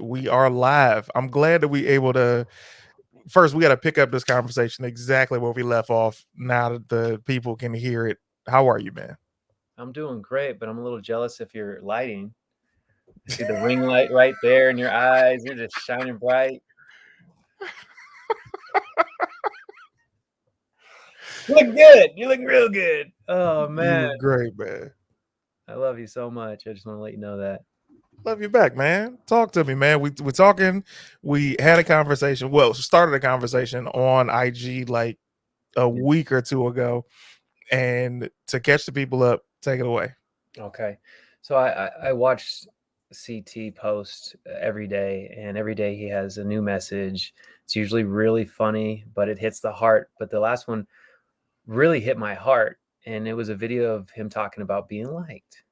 We are live. I'm glad that we able to. First, we got to pick up this conversation exactly where we left off. Now that the people can hear it, how are you, man? I'm doing great, but I'm a little jealous of your lighting. I see the ring light right there in your eyes. They're just shining bright. You look good. You look real good. Oh You man, look great, man. I love you so much. I just want to let you know that. Love you back, man. Talk to me, man. We talking. We had a conversation. Well, started a conversation on IG like a Yeah. week or two ago, and to catch the people up, take it away. Okay. So I watch CT post every day, and every day he has a new message. It's usually really funny, but it hits the heart. But the last one really hit my heart, and it was a video of him talking about being liked.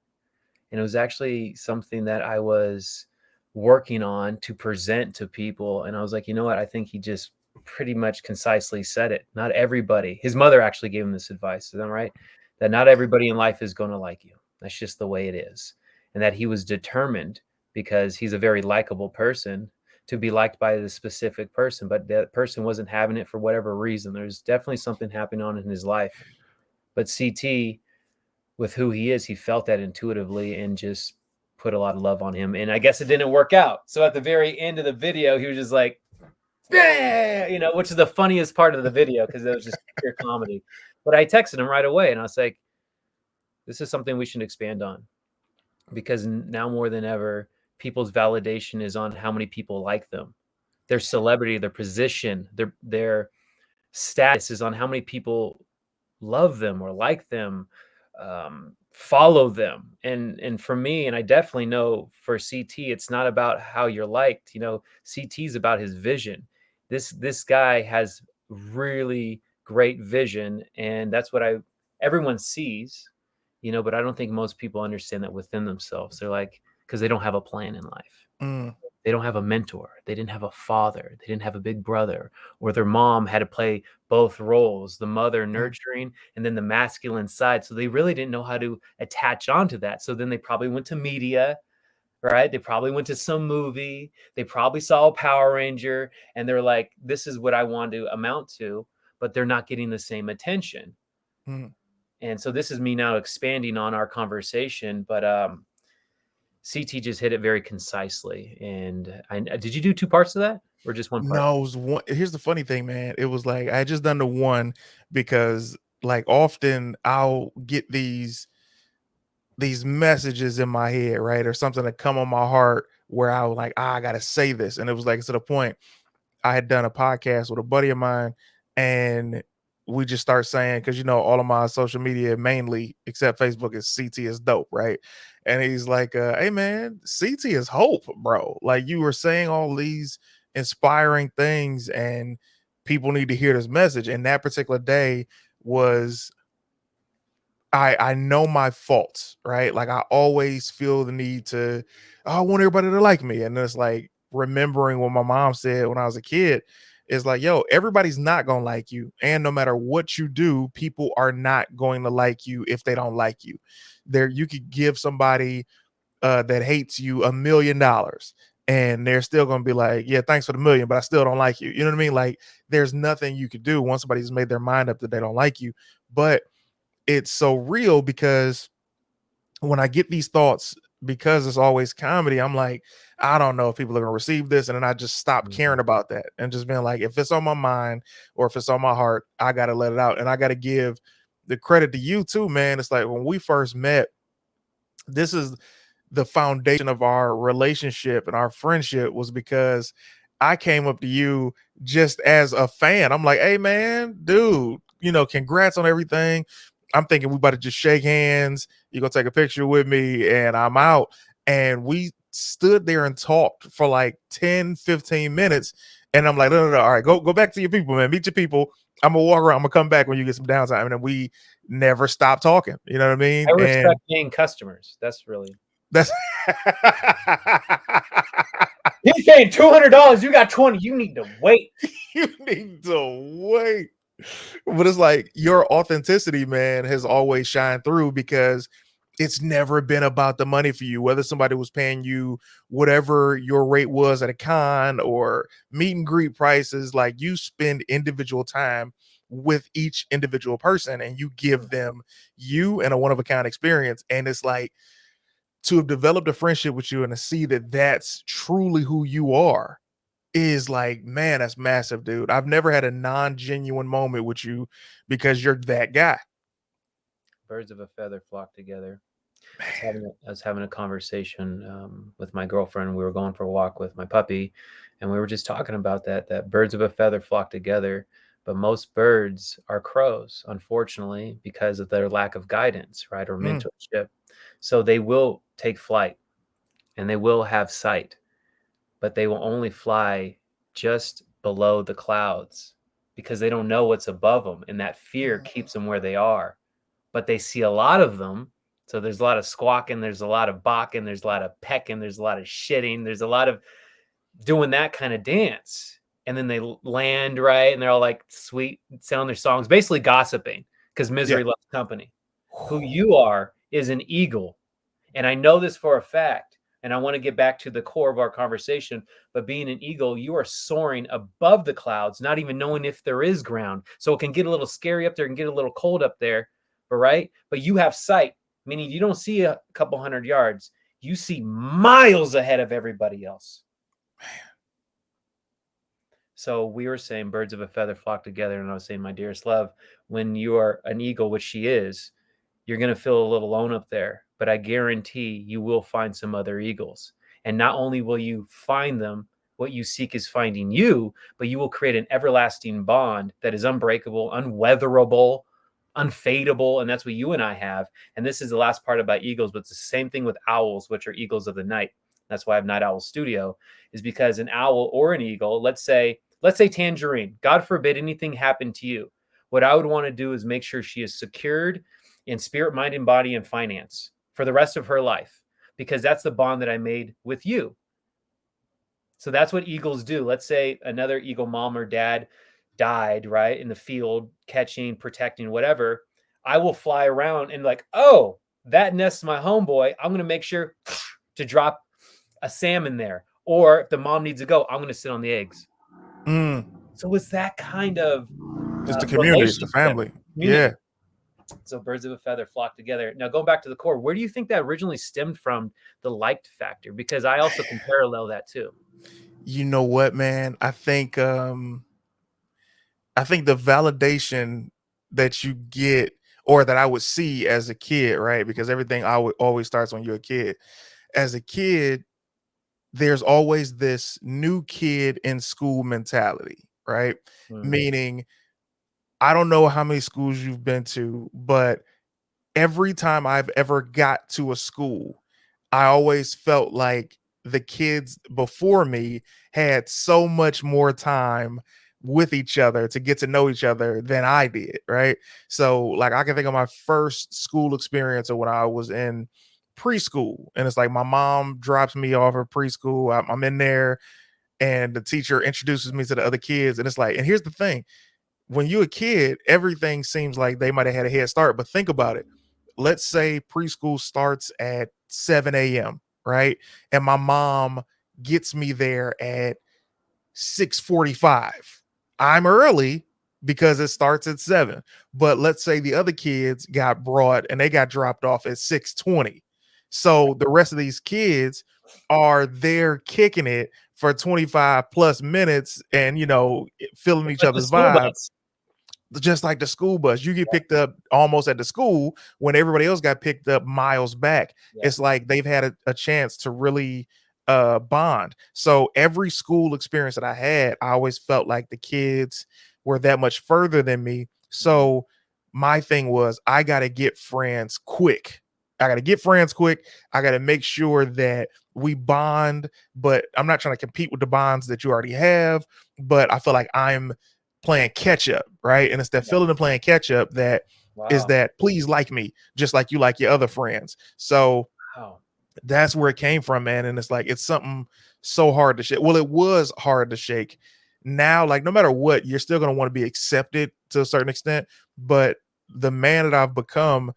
And it was actually something that I was working on to present to people. And I was like, you know what? I think he just pretty much concisely said it. Not everybody, his mother actually gave him this advice. Is that right? That not everybody in life is going to like you. That's just the way it is. And that he was determined because he's a very likable person to be liked by the specific person, but that person wasn't having it for whatever reason. There's definitely something happening on in his life. But CT, with who he is, he felt that intuitively and just put a lot of love on him. And I guess it didn't work out. So at the very end of the video, he was just like, which is the funniest part of the video because it was just pure comedy. But I texted him right away and I was like, this is something we should expand on because now more than ever, people's validation is on how many people like them. Their celebrity, their position, their status is on how many people love them or like them, follow them. And for me, and I definitely know for CT, it's not about how you're liked. CT is about his vision. This guy has really great vision, and that's what everyone sees, but I don't think most people understand that within themselves. They're like, because they don't have a plan in life. Mm, They don't have a mentor. They didn't have a father. They didn't have a big brother, or their mom had to play both roles, the mother mm, nurturing and then the masculine side. So they really didn't know how to attach onto that. So then they probably went to media, right? They probably went to some movie. They probably saw a Power Ranger and they're like, this is what I want to amount to, but they're not getting the same attention. mm. And so this is me now expanding on our conversation, but CT just hit it very concisely. And did you do two parts of that or just one part? No, it was one. Here's the funny thing, man. It was like I had just done the one because, like, often I'll get these messages in my head, right, or something that come on my heart where I was like, I gotta say this, and it was like to the point I had done a podcast with a buddy of mine, and we just start saying because all of my social media mainly except Facebook is CT is dope, right? And he's like, "Hey man, CT is hope, bro. Like you were saying all these inspiring things, and people need to hear this message." And that particular day was I know my faults, right? Like I always feel the need to, oh, I want everybody to like me. And it's like remembering what my mom said when I was a kid is like, yo, everybody's not gonna like you. And no matter what you do, people are not going to like you if they don't like you. There you could give somebody that hates you $1 million and they're still gonna be like, yeah, thanks for the million, but I still don't like you. You know what I mean? Like there's nothing you could do once somebody's made their mind up that they don't like you. But it's so real because when I get these thoughts, because it's always comedy, I'm like, I don't know if people are gonna receive this. And then I just stop caring Mhm. about that and just being like, if it's on my mind or if it's on my heart, I gotta let it out. And I gotta give the credit to you too, man. It's like when we first met, this is the foundation of our relationship and our friendship was because I came up to you just as a fan. I'm like, hey man, dude, congrats on everything. I'm thinking we about to just shake hands. You're gonna take a picture with me and I'm out. And we stood there and talked for like 10, 15 minutes. And I'm like, no. All right, go back to your people, man. Meet your people. I'm gonna walk around. I'm gonna come back when you get some downtime. And then we never stopped talking. You know what I mean? I And respect paying customers. That's really. that's He's paying $200. You got 20. You need to wait. you need to wait. But it's like your authenticity, man, has always shined through because it's never been about the money for you, whether somebody was paying you whatever your rate was at a con or meet and greet prices. Like, you spend individual time with each individual person and you give Mm. them you and a one of a kind experience. And it's like, to have developed a friendship with you and to see that that's truly who you are is like, man, that's massive, dude. I've never had a non-genuine moment with you because you're that guy. Birds of a feather flock together. Man. I was having a conversation with my girlfriend. We were going for a walk with my puppy, and we were just talking about that birds of a feather flock together. But most birds are crows, unfortunately, because of their lack of guidance, right, or Mm. mentorship. So they will take flight and they will have sight, but they will only fly just below the clouds because they don't know what's above them, and that fear keeps them where they are. But they see a lot of them. So there's a lot of squawking, there's a lot of barking, there's a lot of pecking, there's a lot of shitting, there's a lot of doing that kind of dance. And then they land, right, and they're all like sweet, sound their songs, basically gossiping because Yeah. misery loves company. Who you are is an eagle. And I know this for a fact. And I want to get back to the core of our conversation. But being an eagle, you are soaring above the clouds, not even knowing if there is ground. So it can get a little scary up there and get a little cold up there. But right. But you have sight, meaning you don't see a couple hundred yards. You see miles ahead of everybody else. So we were saying birds of a feather flock together. And I was saying, my dearest love, when you are an eagle, which she is, you're going to feel a little alone up there, but I guarantee you will find some other eagles. And not only will you find them, what you seek is finding you, but you will create an everlasting bond that is unbreakable, unweatherable, unfadable. And that's what you and I have. And this is the last part about eagles, but it's the same thing with owls, which are eagles of the night. That's why I have Night Owl Studio, is because an owl or an eagle, let's say Tangerine, God forbid anything happened to you. What I would want to do is make sure she is secured in spirit, mind, and body and finance for the rest of her life, because that's the bond that I made with you. So that's what eagles do. Let's say another eagle mom or dad died, right, in the field, catching, protecting, whatever. I will fly around and like, oh, that nest's my homeboy. I'm going to make sure to drop a salmon there. Or if the mom needs to go, I'm going to sit on the eggs. Mm. So it's that kind of It's the community, it's the relationship, family. Yeah. community. So birds of a feather flock together. Now, going back to the core, where do you think that originally stemmed from, the liked factor? Because I also can parallel that too. You know what, man? I think the validation that you get or that I would see as a kid, right? Because everything always starts when you're a kid. As a kid, there's always this new kid in school mentality, right? Mm. Meaning, I don't know how many schools you've been to, but every time I've ever got to a school, I always felt like the kids before me had so much more time with each other to get to know each other than I did, right? So, like, I can think of my first school experience of when I was in preschool, and it's like my mom drops me off at preschool. I'm in there, and the teacher introduces me to the other kids, and it's like, and here's the thing: when you're a kid, everything seems like they might have had a head start. But think about it. Let's say preschool starts at 7 a.m., right? And my mom gets me there at 6:45. I'm early because it starts at 7. But let's say the other kids got brought and they got dropped off at 6:20. So the rest of these kids are there kicking it for 25 plus minutes and feeling It's each like the other's school vibe, bus. just like the school bus. You get picked up almost at the school when everybody else got picked up miles back. Yeah. It's like they've had a chance to really bond. So every school experience that I had, I always felt like the kids were that much further than me. Mhm. So my thing was, I got to get friends quick. I got to get friends quick. I got to make sure that we bond, but I'm not trying to compete with the bonds that you already have. But I feel like I'm playing catch up, right? And it's that Yeah. feeling of playing catch up that is Wow. that, please like me just like you like your other friends. So Wow. that's where it came from, man. And it's like, it's something so hard to shake. Well, it was hard to shake. Now, like, no matter what, you're still going to want to be accepted to a certain extent. But the man that I've become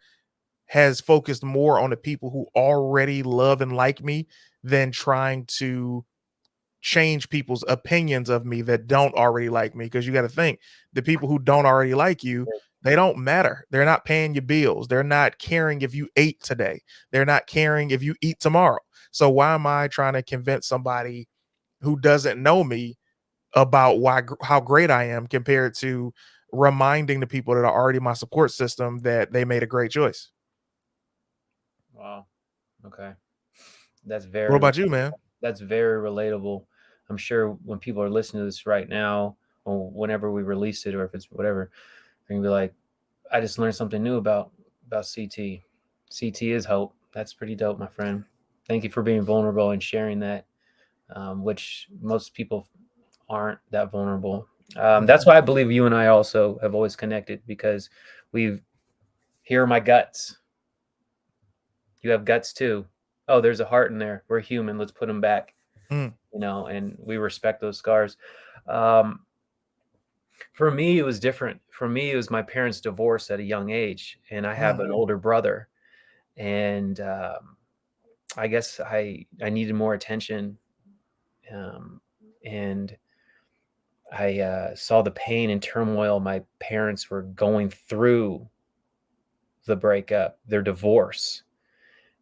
has focused more on the people who already love and like me than trying to change people's opinions of me that don't already like me. Because you got to think, the people who don't already like you, they don't matter. They're not paying your bills. They're not caring if you ate today. They're not caring if you eat tomorrow. So why am I trying to convince somebody who doesn't know me about how great I am, compared to reminding the people that are already my support system that they made a great choice? Wow. Okay. That's What very about you, man? that's very relatable. I'm sure when people are listening to this right now, or whenever we release it, or if it's whatever, they're gonna be like, I just learned something new about CT. CT is hope. That's pretty dope, my friend. Thank you for being vulnerable and sharing that, which most people aren't that vulnerable. That's why I believe you and I also have always connected, because we've here are my guts. You have guts too. Oh, there's a heart in there. We're human. Let's put them back. Mm, And we respect those scars. Um, for me, it was different. For me, it was my parents' divorce at a young age, and I have mm, an older brother, and I guess I needed more attention, um, and I saw the pain and turmoil my parents were going through the breakup, their divorce.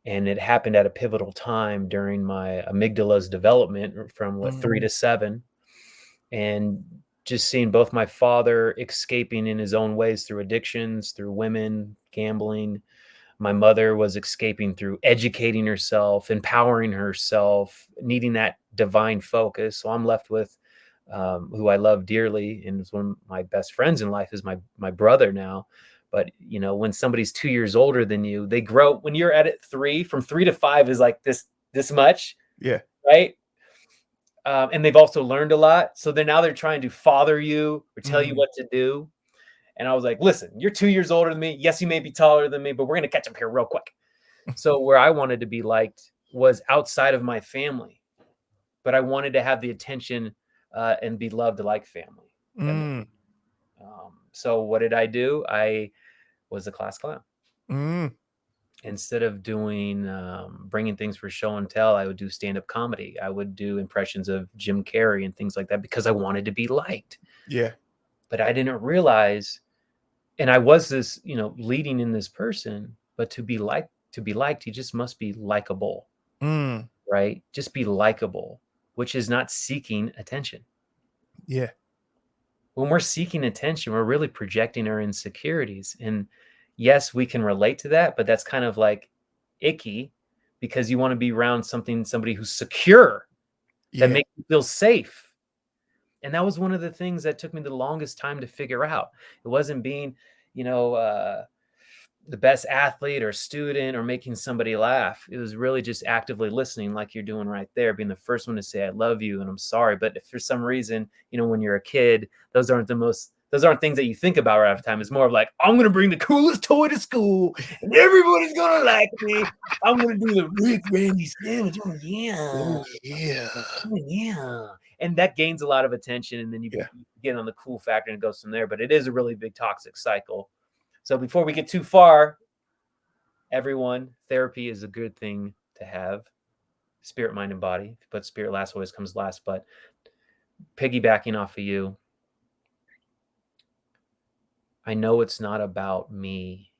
And it happened at a pivotal time during my amygdala's development from what, mm, 3 to 7. And just seeing both my father escaping in his own ways through addictions, through women, gambling. My mother was escaping through educating herself, empowering herself, needing that divine focus. So I'm left with who I love dearly, and is one of my best friends in life, is my brother now. But when somebody's 2 years older than you, they grow. When you're at it from 3 to 5 is like this much, yeah. right? And they've also learned a lot. So they're trying to father you or tell you Mm, what to do. And I was like, listen, you're 2 years older than me. Yes, you may be taller than me, but we're going to catch up here real quick. So where I wanted to be liked was outside of my family, but I wanted to have the attention and be loved like family. mm, So what did I do? I was a class clown. mm, Instead of doing bringing things for show and tell, I would do stand-up comedy. I would do impressions of Jim Carrey and things like that, because I wanted to be liked. yeah. But I didn't realize, and I was this, leading in this person, but to be liked, you just must be likable, Mm, right? Just be likable, which is not seeking attention. yeah. When we're seeking attention, we're really projecting our insecurities. And yes, we can relate to that, but that's kind of like icky, because you want to be around somebody who's secure, that Yeah. makes you feel safe. And that was one of the things that took me the longest time to figure out. It wasn't being, you know, uh, the best athlete or student or making somebody laugh. It was really just actively listening, like you're doing right there, being the first one to say, I love you and I'm sorry. But if for some reason, when you're a kid, those aren't things that you think about right after time. It's more of like, I'm going to bring the coolest toy to school and everybody's going to like me. I'm going to do the Rick Randy sandwich. Oh, yeah. Oh yeah. Oh, yeah. And that gains a lot of attention. And then you Yeah. get on the cool factor and it goes from there. But it is a really big toxic cycle. So before we get too far, everyone, therapy is a good thing to have. Spirit, mind, and body. But spirit last always comes last. But piggybacking off of you, I know it's not about me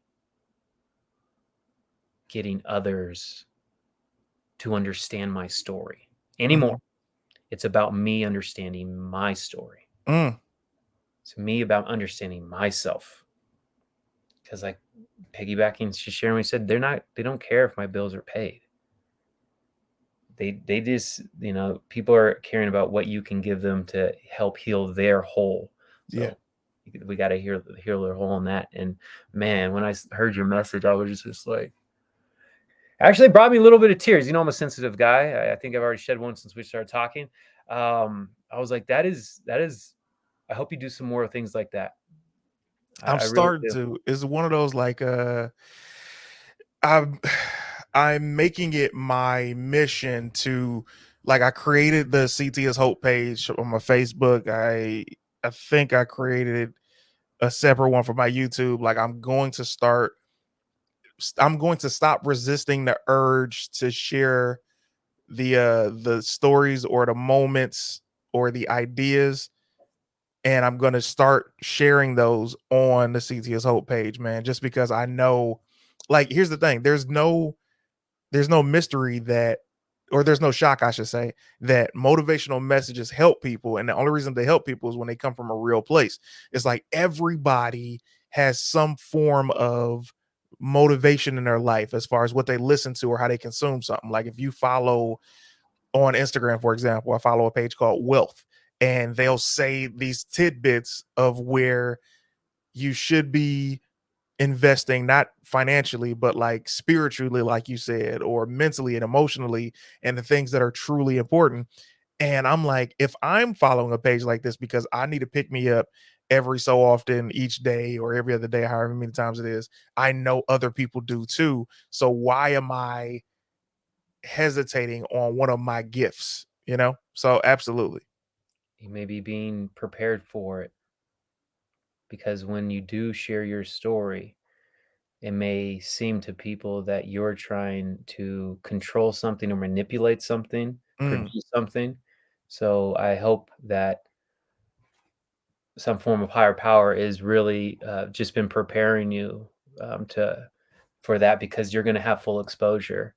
getting others to understand my story anymore. Mhm. It's about me understanding my story. Mm, It's me about understanding myself. Because like piggybacking, Sharon said, they don't care if my bills are paid. They just, people are caring about what you can give them to help heal their hole. yeah. So we got to heal their hole in that. And man, when I heard your message, I was just like, actually it brought me a little bit of tears. I'm a sensitive guy. I think I've already shed one since we started talking. I was like, that is I hope you do some more things like that. I'm I really starting do. to. It's one of those like I'm I'm making it my mission to, like, I created the CTS Hope page on my Facebook. I think I created a separate one for my YouTube. Like, I'm going to start I'm going to stop resisting the urge to share the stories or the moments or the ideas, and I'm going to start sharing those on the CTS Hope page, man, just because I know, like, here's the thing, there's no mystery that, or there's no shock, I should say, that motivational messages help people. And the only reason they help people is when they come from a real place. It's like everybody has some form of motivation in their life as far as what they listen to or how they consume something. Like if you follow on Instagram, for example, I follow a page called Wealth, and they'll say these tidbits of where you should be investing, not financially but like spiritually, like you said, or mentally and emotionally, and the things that are truly important. And I'm like, if I'm following a page like this because I need to pick me up every so often, each day or every other day, however many times it is, I know other people do too. So why am I hesitating on one of my gifts, you know? So absolutely. You may be being prepared for it, because when you do share your story, it may seem to people that you're trying to control something or manipulate something, Mm. produce something. So I hope that some form of higher power is really just been preparing you to for that, because you're going to have full exposure,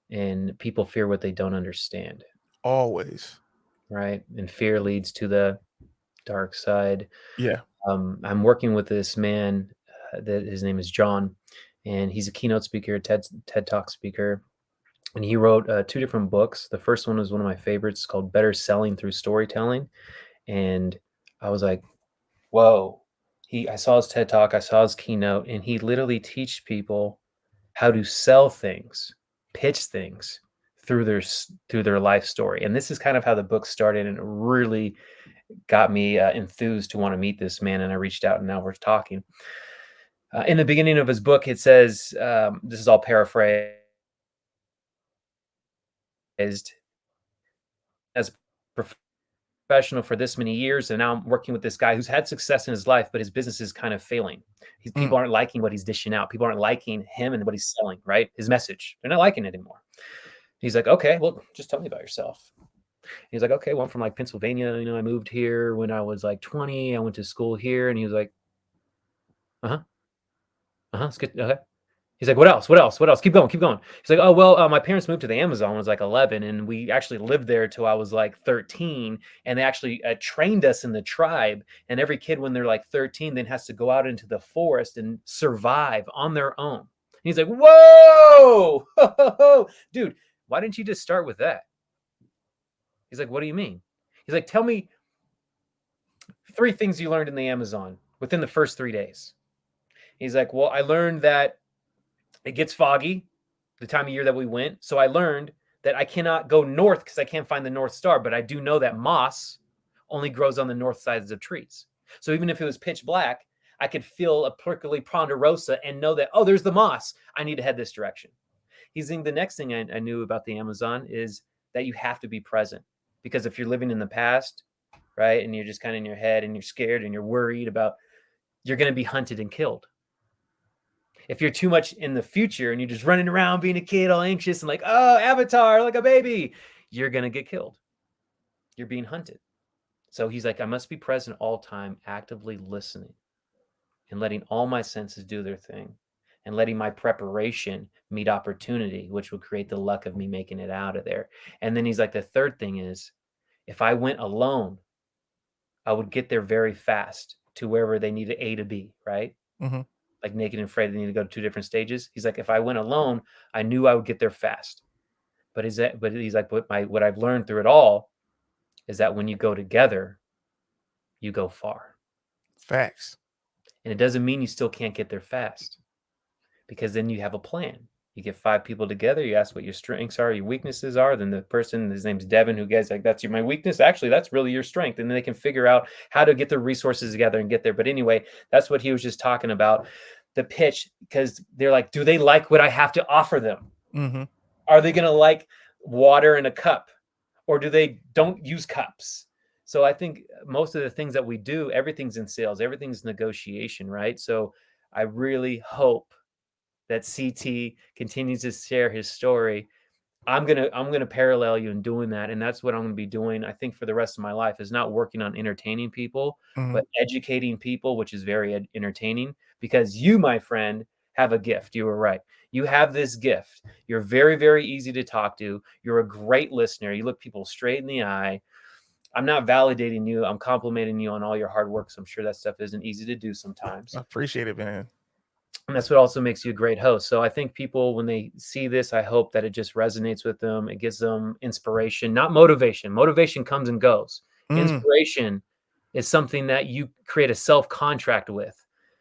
and people fear what they don't understand, Always. right? And fear leads to the dark side. Yeah. I'm working with this man that his name is John, and he's a keynote speaker, TED Talk speaker, and he wrote two different books. The first one is one of my favorites, called Better Selling Through Storytelling, and I was like, whoa. I saw his TED Talk, I saw his keynote, and he literally teach people how to sell things, pitch things through their life story. And this is kind of how the book started, and it really got me enthused to want to meet this man. And I reached out, and now we're talking. In the beginning of his book, it says, this is all paraphrased, as a professional for this many years, and now I'm working with this guy who's had success in his life, but his business is kind of failing. Mm. People aren't liking what he's dishing out. People aren't liking him and what he's selling, right? His message. They're not liking it anymore. He's like, okay, well, just tell me about yourself. He's like, okay, well, I'm from like Pennsylvania. You know, I moved here when I was like 20. I went to school here. And he was like, uh huh, it's good. Okay. He's like, what else? What else? What else? Keep going. Keep going. He's like, oh, well, my parents moved to the Amazon when I was like 11, and we actually lived there till I was like 13. And they actually trained us in the tribe. And every kid, when they're like 13, then has to go out into the forest and survive on their own. And he's like, whoa, dude, why didn't you just start with that? He's like, what do you mean? He's like, tell me 3 things you learned in the Amazon within the first 3 days. He's like, well, I learned that it gets foggy the time of year that we went. So I learned that I cannot go north because I can't find the North Star, but I do know that moss only grows on the north sides of trees. So even if it was pitch black, I could feel a prickly ponderosa and know that, oh, there's the moss. I need to head this direction. He's saying the next thing I knew about the Amazon is that you have to be present, because if you're living in the past, right, and you're just kind of in your head and you're scared and you're worried about, you're going to be hunted and killed. If you're too much in the future and you're just running around being a kid all anxious and like, oh, Avatar, like a baby, you're going to get killed. You're being hunted. So he's like, I must be present all time, actively listening and letting all my senses do their thing, and letting my preparation meet opportunity, which would create the luck of me making it out of there. And then he's like, the third thing is, if I went alone, I would get there very fast to wherever they needed A to B, right? Hmm. Like Naked and Afraid, they need to go to 2 different stages. He's like, if I went alone, I knew I would get there fast. But he's like, what I've learned through it all is that when you go together, you go far. Facts. And it doesn't mean you still can't get there fast, because then you have a plan. You get 5 people together, you ask what your strengths are, your weaknesses are, then the person, his name's Devin, who gets like, that's my weakness. Actually, that's really your strength. And then they can figure out how to get the resources together and get there. But anyway, that's what he was just talking about, the pitch, because they're like, do they like what I have to offer them? Hmm. Are they going to like water in a cup, or do they don't use cups? So I think most of the things that we do, everything's in sales, everything's negotiation, right? So I really hope that CT continues to share his story, I'm gonna parallel you in doing that, and that's what I'm gonna be doing. I think for the rest of my life is not working on entertaining people, Mhm. but educating people, which is very entertaining. Because you, my friend, have a gift. You were right. You have this gift. You're very, very easy to talk to. You're a great listener. You look people straight in the eye. I'm not validating you. I'm complimenting you on all your hard work. So I'm sure that stuff isn't easy to do sometimes. I appreciate it, man. And that's what also makes you a great host. So I think people, when they see this, I hope that it just resonates with them. It gives them inspiration, not motivation. Motivation comes and goes. Mm, Inspiration is something that you create a self contract with.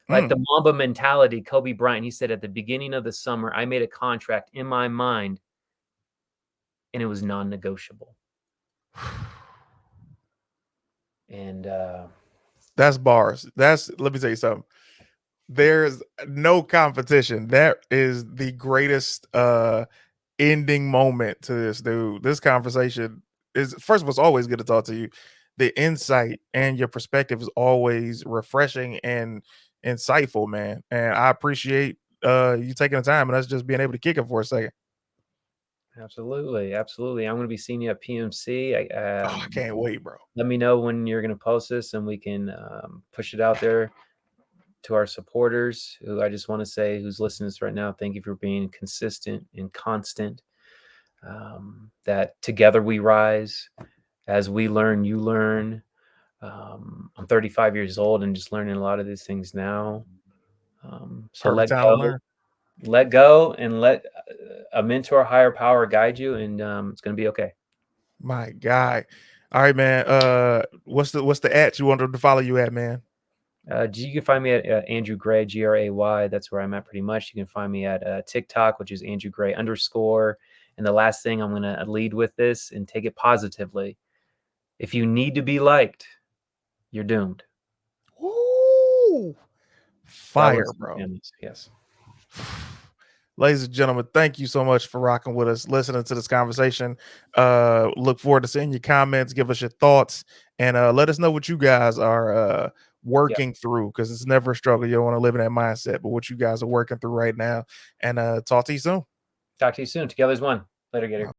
Like mm. the Mamba mentality, Kobe Bryant, he said at the beginning of the summer, I made a contract in my mind and it was non negotiable. And That's bars. Let me tell you something. There's no competition. That is the greatest ending moment to this, dude. This conversation is, first of all, it's always good to talk to you. The insight and your perspective is always refreshing and insightful, man. And I appreciate you taking the time and us just being able to kick it for a second. absolutely, absolutely. I'm going to be seeing you at PMC. Oh, I can't wait, bro. Let me know when you're going to post this and we can push it out there to our supporters, who I just want to say, who's listening to this right now, thank you for being consistent and constant. That together we rise. As we learn, you learn. I'm 35 years old and just learning a lot of these things now. So Perfect time to learn. let go, and let a mentor, higher power guide you, and it's going to be okay. My guy. All right, man. What's the at you want them to follow you at, man? You can find me at Andrew Gray, Gray. That's where I'm at pretty much. You can find me at TikTok, which is Andrew Gray _. And the last thing I'm going to lead with this and take it positively. If you need to be liked, you're doomed. Woo! That Fire, was bro. yes. Ladies and gentlemen, thank you so much for rocking with us, listening to this conversation. Look forward to seeing your comments, give us your thoughts, and let us know what you guys are Yeah. working through, because it's never a struggle. You don't want to live in that mindset, but what you guys are working through right now. And talk to you soon. Talk to you soon. Together as one. Later, Gator.